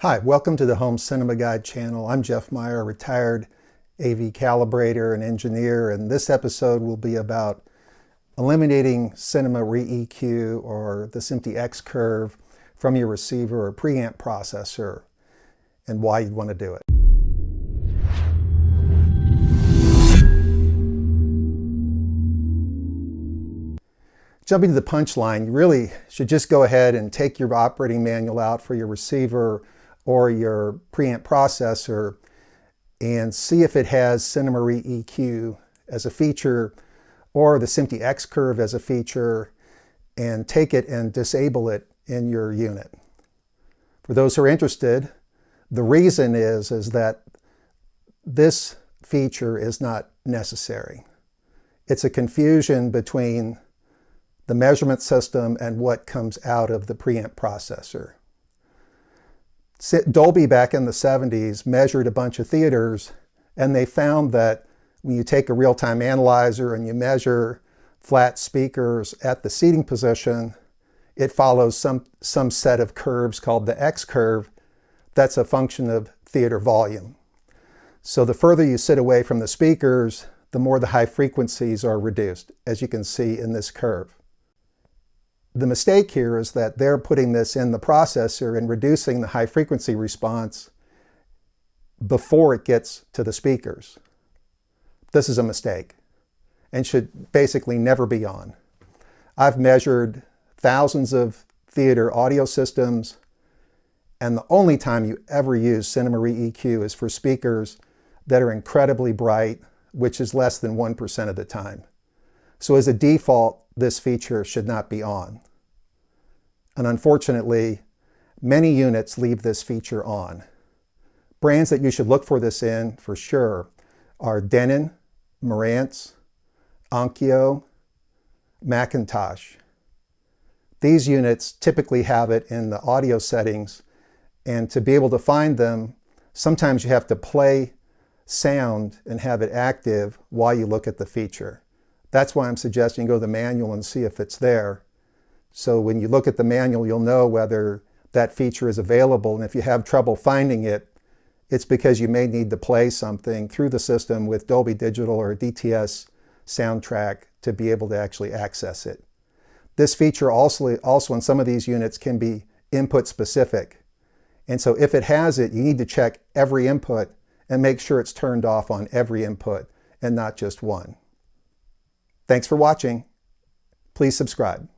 Hi, welcome to the Home Cinema Guide channel. I'm Jeff Meyer, a retired AV calibrator and engineer, and this episode will be about eliminating Cinema ReEQ or the SMPTE X-Curve from your receiver or preamp processor and why you'd want to do it. Jumping to the punchline, you really should just go ahead and take your operating manual out for your receiver or your preamp processor and see if it has Cinema ReEQ as a feature or the SMPTE X-Curve as a feature, and take it and disable it in your unit. For those who are interested, the reason is that this feature is not necessary. It's a confusion between the measurement system and what comes out of the preamp processor. Dolby back in the 70s measured a bunch of theaters, and they found that when you take a real-time analyzer and you measure flat speakers at the seating position, it follows some set of curves called the X-curve. That's a function of theater volume. So the further you sit away from the speakers, the more the high frequencies are reduced, as you can see in this curve. The mistake here is that they're putting this in the processor and reducing the high frequency response before it gets to the speakers. This is a mistake and should basically never be on. I've measured thousands of theater audio systems, and the only time you ever use Cinema ReEQ is for speakers that are incredibly bright, which is less than 1% of the time. So as a default, this feature should not be on. And unfortunately, many units leave this feature on. Brands that you should look for this in, for sure, are Denon, Marantz, Onkyo, Macintosh. These units typically have it in the audio settings, and to be able to find them, sometimes you have to play sound and have it active while you look at the feature. That's why I'm suggesting you go to the manual and see if it's there. So when you look at the manual, you'll know whether that feature is available. And if you have trouble finding it, it's because you may need to play something through the system with Dolby Digital or a DTS soundtrack to be able to actually access it. This feature also in some of these units can be input specific. And so if it has it, you need to check every input and make sure it's turned off on every input and not just one. Thanks for watching. Please subscribe.